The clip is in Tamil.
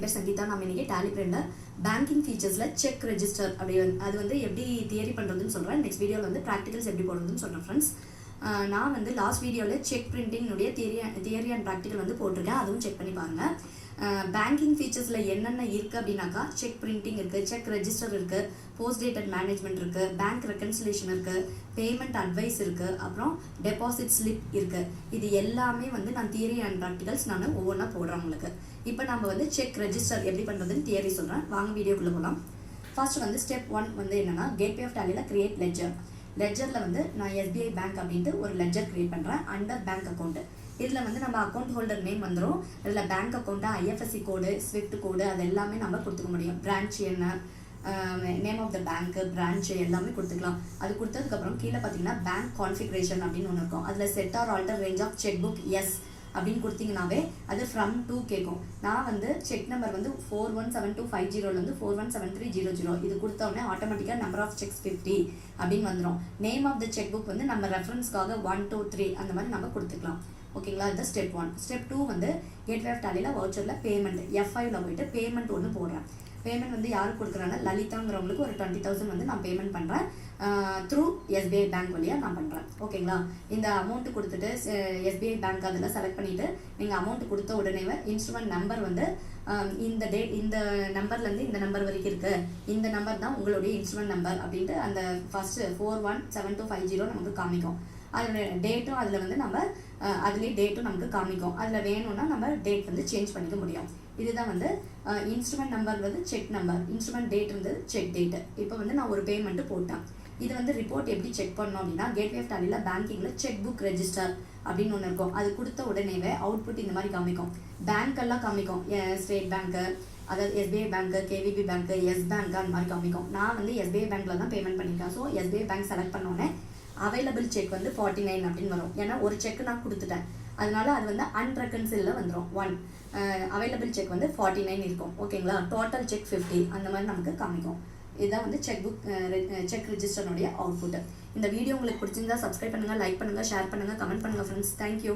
பேர் சங்கீதா. நம்ம இன்னைக்கு டேலி பிரிண்ட்ல பேங்கிங் ஃபீச்சர்ஸ்ல செக் ரெஜிஸ்டர் அது வந்து எப்படி தியரி பண்றதுன்னு சொல்றேன். நெக்ஸ்ட் வீடியோல வந்து ப்ராக்டிகல்ஸ் எப்படி போடுறதுன்னு சொல்றேன் ஃப்ரெண்ட்ஸ். நான் வந்து லாஸ்ட் வீடியோவில் செக் பிரிண்டிங்னுடைய தியரி அண்ட் ப்ராக்டிகல் வந்து போட்டிருக்கேன். அதுவும் செக் பண்ணி பாருங்க. பேங்கிங் ஃபீச்சர்ஸில் என்னென்ன இருக்குது அப்படின்னாக்கா செக் பிரிண்டிங் இருக்குது, செக் ரெஜிஸ்டர் இருக்குது, போஸ்ட் டேட்டட் மேனேஜ்மெண்ட் இருக்குது, பேங்க் ரெக்கன்சிலேஷன் இருக்குது, பேமெண்ட் அட்வைஸ் இருக்குது, அப்புறம் டெபாசிட் ஸ்லிப் இருக்குது. இது எல்லாமே வந்து நான் தியரி அண்ட் ப்ராக்டிகல்ஸ் நான் ஒவ்வொன்றா போடுறேன் உங்களுக்கு. இப்போ நம்ம வந்து செக் ரெஜிஸ்டர் எப்படி பண்ணுறதுன்னு தியரி சொல்கிறேன். வாங்க வீடியோக்குள்ளே போகலாம். ஃபர்ஸ்ட் வந்து ஸ்டெப் 1 வந்து என்னென்னா கேட்வே ஆஃப் டேலியில் கிரியேட் லெட்ஜர். லெட்ஜரில் வந்து நான் எஸ்பிஐ பேங்க் அப்படின்ட்டு ஒரு லெட்ஜர் கிரியேட் பண்ணுறேன் அண்டர் பேங்க் அக்கௌண்ட்டு. இதில் வந்து நம்ம அக்கௌண்ட் ஹோல்டர் நேம் வந்துடும். இதில் bank account, IFSC code, swift code அது எல்லாமே நம்ம கொடுத்துக்க முடியும். பிரான்ச் என்ன, name of the bank, branch எல்லாமே கொடுத்துக்கலாம். அது கொடுத்ததுக்கப்புறம் கீழே பார்த்தீங்கன்னா பேங்க் கான்ஃபிகரேஷன் அப்படின்னு ஒன்று இருக்கும். அதில் set or alter range of cheque books அப்படின்னு கொடுத்தீங்கன்னாவே அது ஃப்ரம் டூ கேட்கும். நான் வந்து செக் நம்பர் வந்து 417250 417300 இது கொடுத்தோடனே ஆட்டோமேட்டிக்காக நம்பர் ஆஃப் செக்ஸ் 50 அப்படின்னு வந்துடும். Name of the cheque book வந்து நம்ம ரெஃபரன்ஸ்க்காக 1 2 3 அந்த மாதிரி நம்ம கொடுத்துக்கலாம். ஓகேங்களா? இது ஸ்டெப் 1. ஸ்டெப் 2 வந்து கேட்வே ஆஃப் டேலியில் வவுச்சரில் பேமெண்ட் F5ல போயிட்டு பேமெண்ட் ஒன்று போடுறேன். பேமெண்ட் வந்து யாருக்கு கொடுக்குறாங்க, லலிதாங்கிறவங்களுக்கு ஒரு 20,000 வந்து நான் பேமெண்ட் பண்ணுறேன். த்ரூ எஸ்பிஐ பேங்க் வழியாக நான் பண்ணுறேன். ஓகேங்களா? இந்த அமௌண்ட்டு கொடுத்துட்டு எஸ்பிஐ பேங்க் அதில் செலக்ட் பண்ணிவிட்டு நீங்கள் அமௌண்ட் கொடுத்த உடனே இன்ஸ்ட்ருமெண்ட் நம்பர் வந்து இந்த டேட் இந்த நம்பர்லேருந்து இந்த நம்பர் வரைக்கும் இருக்குது, இந்த நம்பர் தான் உங்களுடைய இன்ஸ்ட்ருமெண்ட் நம்பர் அப்படின்ட்டு அந்த ஃபஸ்ட்டு 417250 நமக்கு காமிக்கும். அதில் டேட்டும் அதில் வந்து நம்ம அதுலேயே டேட்டும் நமக்கு காமிக்கும். அதில் வேணும்னா நம்ம டேட் வந்து சேஞ்ச் பண்ணிக்க முடியும். இதுதான் வந்து இன்ஸ்ட்ருமெண்ட் நம்பர் வந்து செக் நம்பர், இன்ஸ்ட்ருமெண்ட் டேட் இருந்தது செக் டேட்டு. இப்போ வந்து நான் ஒரு பேமெண்ட்டு போட்டேன். இது வந்து ரிப்போர்ட் எப்படி செக் பண்ணோம் அப்படின்னா கேட்வே ஆஃப் டேலியில் பேங்கிங்கில் செக் புக் ரெஜிஸ்டர் அப்படின்னு ஒன்று இருக்கும். அது கொடுத்த உடனேவே அவுட்புட் இந்த மாதிரி காமிக்கும். பேங்க்கெல்லாம் காமிக்கும், ஸ்டேட் பேங்க்கு, அதாவது எஸ்பிஐ பேங்க்கு, கேவிபி பேங்க்கு, எஸ் பேங்க் அந்த மாதிரி காமிக்கும். நான் வந்து எஸ்பிஐ பேங்க்கில் தான் பேமெண்ட் பண்ணியிருக்கேன். ஸோ எஸ்பிஐ பேங்க் செலக்ட் பண்ணோன்னே அவைலபிள் செக் வந்து 49 அப்படின்னு வரும். ஏன்னா ஒரு செக் நான் கொடுத்துட்டேன், அதனால அது வந்து அன்ரெக்கன்சிலில் வந்துடும். 1 அவைலபிள் செக் வந்து 49 இருக்கும். ஓகேங்களா? டோட்டல் செக் 50 அந்த மாதிரி நமக்கு காமிக்கும். இதுதான் வந்து செக் புக் செக் ரெஜிஸ்டருடைய அவுட்புட். இந்த வீடியோ உங்களுக்கு பிடிச்சிருந்தா சப்ஸ்கிரைப் பண்ணுங்கள், லைக் பண்ணுங்கள், ஷேர் பண்ணுங்கள், கமெண்ட் பண்ணுங்கள் ஃப்ரெண்ட்ஸ். தேங்க்யூ.